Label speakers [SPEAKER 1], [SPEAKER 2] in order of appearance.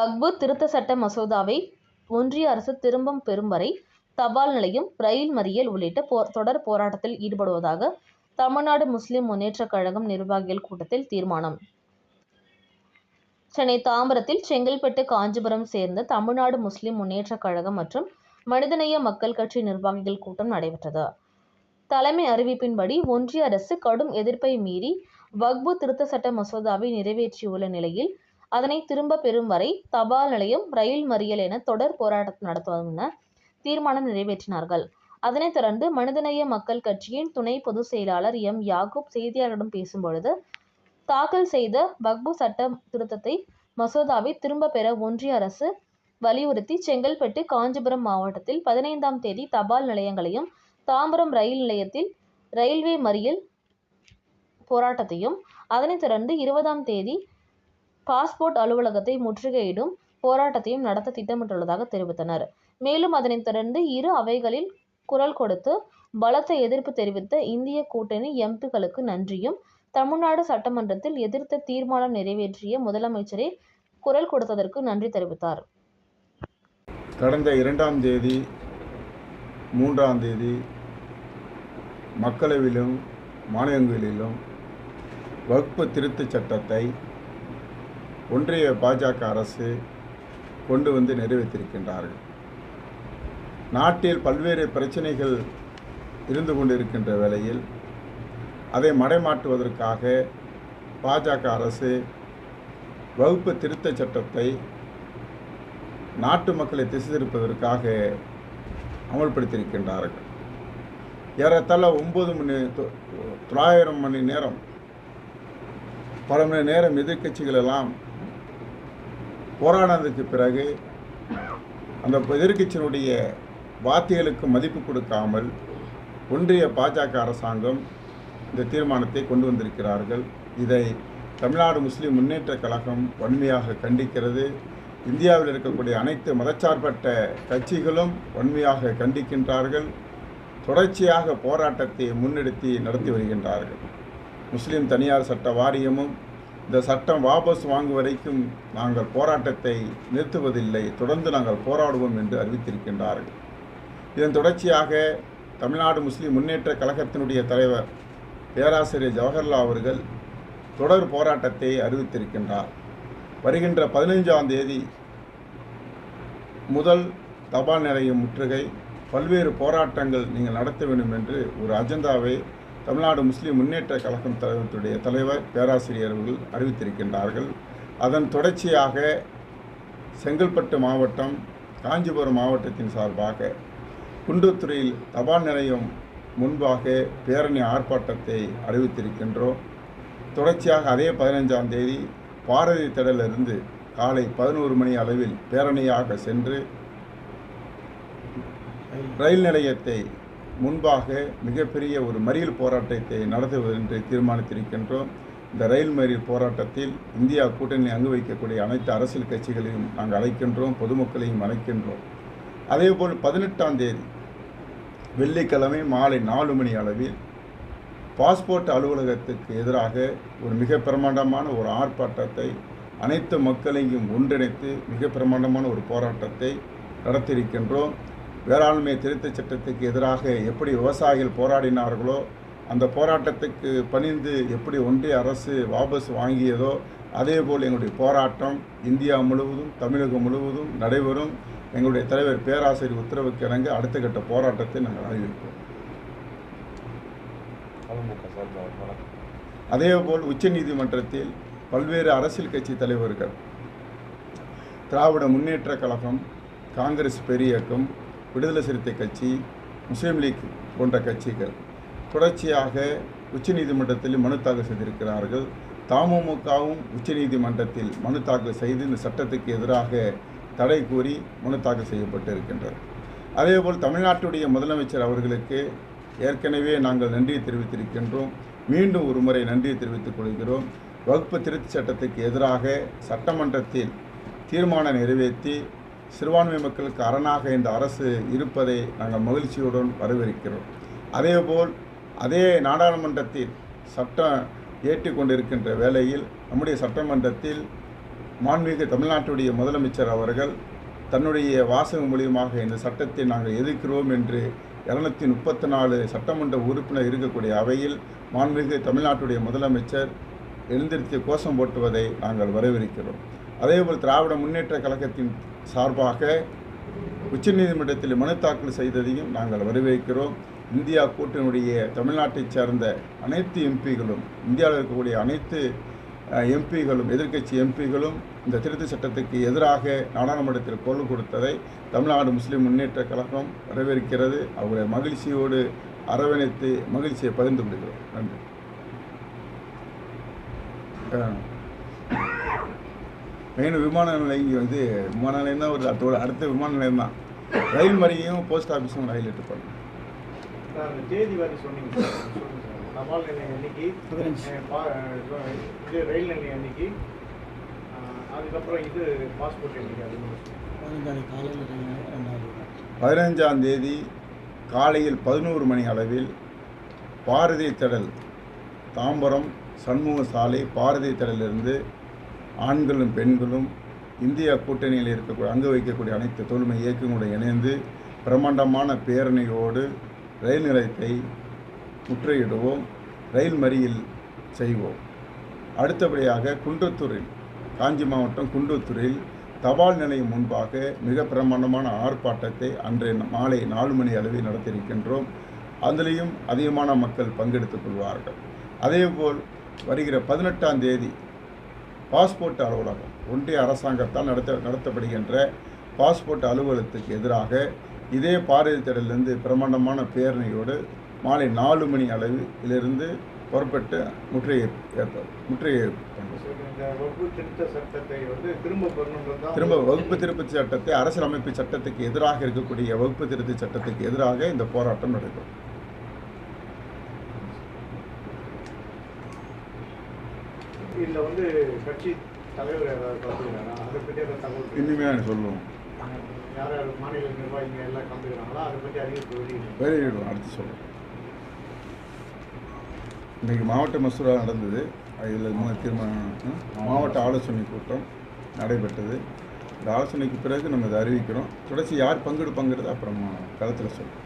[SPEAKER 1] வக்பு திருத்த சட்ட மசோதாவை ஒன்றிய அரசு திரும்பம் பெறும் வரை தபால் நிலையம், ரயில் மறியல் உள்ளிட்ட தொடர் போராட்டத்தில் ஈடுபடுவதாக தமிழ்நாடு முஸ்லிம் முன்னேற்றக் கழகம் நிர்வாகிகள் கூட்டத்தில் தீர்மானம். சென்னை தாம்பரத்தில் செங்கல்பட்டு, காஞ்சிபுரம் சேர்ந்த தமிழ்நாடு முஸ்லிம் முன்னேற்றக் கழகம் மற்றும் மனிதநேய மக்கள் கட்சி நிர்வாகிகள் கூட்டம் நடைபெற்றது. தலைமை அறிவிப்பின்படி ஒன்றிய அரசு கடும் எதிர்ப்பை மீறி வக்பு திருத்த சட்ட மசோதாவை நிறைவேற்றியுள்ள நிலையில் அதனை திரும்ப பெறும் வரை தபால் நிலையம், ரயில் மறியல் என தொடர் போராட்டம் நடத்துவோம் என தீர்மானம் நிறைவேற்றினார்கள். அதனைத் தொடர்ந்து மனிதநேய மக்கள் கட்சியின் துணை பொதுச் செயலாளர் எம். யாக்கூப் செய்தியாளர்களிடம் பேசும்பொழுது, தாக்கல் செய்த வக்பு சட்ட திருத்தத்தை மசோதாவை திரும்ப பெற ஒன்றிய அரசு வலியுறுத்தி செங்கல்பட்டு, காஞ்சிபுரம் மாவட்டத்தில் 15ஆம் தேதி தபால் நிலையங்களையும், தாம்பரம் ரயில் நிலையத்தில் ரயில்வே மறியல் போராட்டத்தையும், அதனைத் தொடர்ந்து 20ஆம் தேதி பாஸ்போர்ட் அலுவலகத்தை முற்றுகையிடும் போராட்டத்தையும் நடத்த திட்டமிட்டுள்ளதாக தெரிவித்தனர். மேலும் அதனைத் தொடர்ந்து இரு அவைகளில் குரல் கொடுத்து பலத்த எதிர்ப்பு தெரிவித்த இந்திய கூட்டணி எம்பி.க்களுக்கு நன்றியும், தமிழ்நாடு சட்டமன்றத்தில் எதிர்த்த தீர்மானம் நிறைவேற்றிய முதலமைச்சரே குரல் கொடுத்ததற்கு நன்றி தெரிவித்தார்.
[SPEAKER 2] கடந்த 2ஆம் தேதி, 3ஆம் தேதி மக்களவையிலும் மாநிலங்களிலும் வக்பு திருத்தச் சட்டத்தை ஒன்றிய பாஜக அரசு கொண்டு வந்து நிறைவேற்றியிருக்கின்றார்கள். நாட்டில் பல்வேறு பிரச்சனைகள் இருந்து கொண்டிருக்கின்ற வேளையில் அதை மடைமாற்றுவதற்காக பாஜக அரசு வக்பு திருத்தச் சட்டத்தை நாட்டு மக்களை திசை திருப்பதற்காக அமல்படுத்தியிருக்கின்றார்கள். ஏறத்தாழ 9,900 மணி நேரம், பல மணி நேரம் எதிர்க்கட்சிகள் எல்லாம் போராடினதுக்கு பிறகு அந்த எதிர்க்கட்சியினுடைய வார்த்தைகளுக்கு மதிப்பு கொடுக்காமல் ஒன்றிய பாஜக அரசாங்கம் இந்த தீர்மானத்தை கொண்டு வந்திருக்கிறார்கள். இதை தமிழ்நாடு முஸ்லிம் முன்னேற்றக் கழகம் வன்மையாக கண்டிக்கிறது. இந்தியாவில் இருக்கக்கூடிய அனைத்து மதச்சார்பற்ற கட்சிகளும் வன்மையாக கண்டிக்கின்றார்கள். தொடர்ச்சியாக போராட்டத்தை முன்னெடுத்து நடத்தி வருகின்றார்கள். முஸ்லிம் தனியார் சட்ட வாரியமும் இந்த சட்டம் வாபஸ் வாங்கும் வரைக்கும் நாங்கள் போராட்டத்தை நிறுத்துவதில்லை, தொடர்ந்து நாங்கள் போராடுவோம் என்று அறிவித்திருக்கின்றார்கள். இதன் தொடர்ச்சியாக தமிழ்நாடு முஸ்லிம் முன்னேற்றக் கழகத்தினுடைய தலைவர் பேராசிரியர் ஜவஹர்லால் அவர்கள் தொடர் போராட்டத்தை அறிவித்திருக்கின்றார். வருகின்ற 15ஆம் தேதி முதல் தபால் நிலையம் முற்றுகை, பல்வேறு போராட்டங்கள் நீங்கள் நடத்த வேண்டும் என்று ஒரு அஜெண்டாவை தமிழ்நாடு முஸ்லிம் முன்னேற்றக் கழகம் தலைவர் பேராசிரியர் அவர்கள் அறிவித்திருக்கின்றார்கள். அதன் தொடர்ச்சியாக செங்கல்பட்டு மாவட்டம், காஞ்சிபுரம் மாவட்டத்தின் சார்பாக குன்றத்தூரில் தபால் நிலையம் முன்பாக பேரணி ஆர்ப்பாட்டத்தை அறிவித்திருக்கின்றோம். தொடர்ச்சியாக அதே 15ஆம் தேதி பாரதி திடலிலிருந்து காலை 11 மணி அளவில் பேரணியாக சென்று ரயில் நிலையத்தை முன்பாக மிகப்பெரிய ஒரு மறியல் போராட்டத்தை நடத்துவது என்று தீர்மானித்திருக்கின்றோம். இந்த ரயில் மறியல் போராட்டத்தில் இந்தியா கூட்டணி அங்கு வைக்கக்கூடிய அனைத்து அரசியல் கட்சிகளையும் நாங்கள் அழைக்கின்றோம், பொதுமக்களையும் அழைக்கின்றோம். அதேபோல் 18ஆம் தேதி வெள்ளிக்கிழமை மாலை 4 மணி அளவில் பாஸ்போர்ட் அலுவலகத்துக்கு எதிராக ஒரு மிக பிரமாண்டமான ஒரு ஆர்ப்பாட்டத்தை, அனைத்து மக்களையும் ஒன்றிணைத்து மிக பிரமாண்டமான ஒரு போராட்டத்தை நடத்தியிருக்கின்றோம். வேளாண்மை திருத்தச் சட்டத்துக்கு எதிராக எப்படி விவசாயிகள் போராடினார்களோ, அந்த போராட்டத்துக்கு பணிந்து எப்படி ஒன்றிய அரசு வாபஸ் வாங்கியதோ, அதேபோல் எங்களுடைய போராட்டம் இந்தியா முழுவதும், தமிழகம் முழுவதும் நடைபெறும். எங்களுடைய தலைவர் பேராசிரியர் உத்தரவுக்கு இணங்க அடுத்த கட்ட போராட்டத்தை நாங்கள் அறிவிப்போம். அதேபோல் உச்சநீதிமன்றத்தில் பல்வேறு அரசியல் கட்சி தலைவர்கள், திராவிட முன்னேற்றக் கழகம், காங்கிரஸ் பெரியக்கம், விடுதலை சிறுத்தை கட்சி, முஸ்லீம் லீக் போன்ற கட்சிகள் தொடர்ச்சியாக உச்சநீதிமன்றத்தில் மனு தாக்கல் செய்திருக்கிறார்கள். தமுமுகவும் உச்சநீதிமன்றத்தில் மனு தாக்கல் செய்து இந்த சட்டத்துக்கு எதிராக தடை கூறி மனு தாக்கல் செய்யப்பட்டிருக்கின்றது. அதேபோல் தமிழ்நாட்டுடைய முதலமைச்சர் அவர்களுக்கு ஏற்கனவே நாங்கள் நன்றியை தெரிவித்திருக்கின்றோம். மீண்டும் ஒரு முறை நன்றியை தெரிவித்துக் கொள்கிறோம். வக்பு திருத்தச் சட்டத்துக்கு எதிராக சட்டமன்றத்தில் தீர்மானம் நிறைவேற்றி சிறுபான்மை மக்களுக்கு அரணாக இந்த அரசு இருப்பதை நாங்கள் மகிழ்ச்சியுடன் வரவேற்கிறோம். அதேபோல் அதே நாடாளுமன்றத்தில் சட்டம் ஏற்றிக்கொண்டிருக்கின்ற வேளையில் நம்முடைய சட்டமன்றத்தில் மாண்புமிகு தமிழ்நாட்டுடைய முதலமைச்சர் அவர்கள் தன்னுடைய வாசகம் மூலியமாக இந்த சட்டத்தை நாங்கள் எதிர்க்கிறோம் என்று 234 சட்டமன்ற உறுப்பினர் இருக்கக்கூடிய அவையில் மாண்புமிகு தமிழ்நாட்டுடைய முதலமைச்சர் எழுந்திருத்தி கோஷம் போட்டுவதை நாங்கள் வரவேற்கிறோம். அதேபோல் திராவிட முன்னேற்ற கழகத்தின் சார்பாக உச்சநீதிமன்றத்தில் மனு தாக்கல் செய்ததையும் நாங்கள் வரவேற்கிறோம். இந்தியா கூட்டணியுடைய தமிழ்நாட்டைச் சேர்ந்த அனைத்து எம்பிகளும், இந்தியாவில் இருக்கக்கூடிய அனைத்து எம்பிகளும், எதிர்க்கட்சி எம்பிகளும் இந்த திருத்த சட்டத்துக்கு எதிராக நாடாளுமன்றத்தில் குரல் கொடுத்ததை தமிழ்நாடு முஸ்லிம் முன்னேற்ற கழகம் வரவேற்கிறது. அவர்களை மகிழ்ச்சியோடு அரவணைத்து மகிழ்ச்சியை பகிர்ந்து கொள்கிறோம். நன்றி. மெயின் விமான நிலையம் விமான நிலையம் தான் ஒரு அதோட அடுத்த விமான நிலையம் தான். ரயில் மறியையும் போஸ்ட் ஆஃபீஸும் ரயில் எட்டு பண்ணணும்.
[SPEAKER 3] தேதி வரை சொன்னீங்க. தபால் நிலையம் அன்னைக்கு, இது ரயில் நிலையம் அன்னைக்கு, அதுக்கப்புறம் இது பாஸ்போர்ட் அன்னைக்கு.
[SPEAKER 2] 15ஆம் தேதி காலையில் 11 மணி அளவில் பாரதி திடல், தாம்பரம் சண்முக சாலை பாரதி திடலிலிருந்து ஆண்களும் பெண்களும் இந்தியா கூட்டணியில் இருக்கக்கூடிய அங்கு வைக்கக்கூடிய அனைத்து தோழமை இயக்கங்களுடன் இணைந்து பிரம்மாண்டமான பேரணியோடு ரயில் நிலையத்தை முற்றுகையிடுவோம், ரயில் மறியல் செய்வோம். அடுத்தபடியாக குன்றத்தூரில், காஞ்சி மாவட்டம் குன்றத்தூரில் தபால் நிலையம் முன்பாக மிக பிரமாண்டமான ஆர்ப்பாட்டத்தை அன்றைய மாலை 4 மணி அளவில் நடத்தியிருக்கின்றோம். அதிலையும் அதிகமான மக்கள் பங்கெடுத்துக் கொள்வார்கள். அதேபோல் வருகிற 18ஆம் தேதி பாஸ்போர்ட் அலுவலகம், ஒன்றிய அரசாங்கத்தால் நடத்தப்படுகின்ற பாஸ்போர்ட் அலுவலகத்துக்கு எதிராக இதே பாரதி திடலிலிருந்து பிரமாண்டமான பேரணியோடு மாலை 4 மணி அளவிலிருந்து புறப்பட்டு முற்றுகை திரும்ப வகுப்பு திருத்த சட்டத்தை, அரசியலமைப்பு சட்டத்துக்கு எதிராக இருக்கக்கூடிய வகுப்பு திருத்த சட்டத்துக்கு எதிராக இந்த போராட்டம் நடைபெறும்.
[SPEAKER 3] இதில் கட்சி தலைவர் அதை பற்றி தகவல்
[SPEAKER 2] இனிமையாக சொல்லுவோம்.
[SPEAKER 3] யார் யார் மாநில நிர்வாகிகள் எல்லாம் கலந்துக்கிறாங்களோ அதை பற்றி அறிவிப்பு
[SPEAKER 2] வெளியிடுவோம். அடுத்து சொல்லுவோம். இன்றைக்கு மாவட்ட மசூரா நடந்தது. இதில் தீர்மானம் மாவட்ட ஆலோசனை கூட்டம் நடைபெற்றது. இந்த ஆலோசனைக்கு பிறகு நம்ம இதை அறிவிக்கிறோம். தொடர்ச்சி யார் பங்கெடுப்பாங்கிறது அப்புறம் களத்தில் சொல்லுவோம்.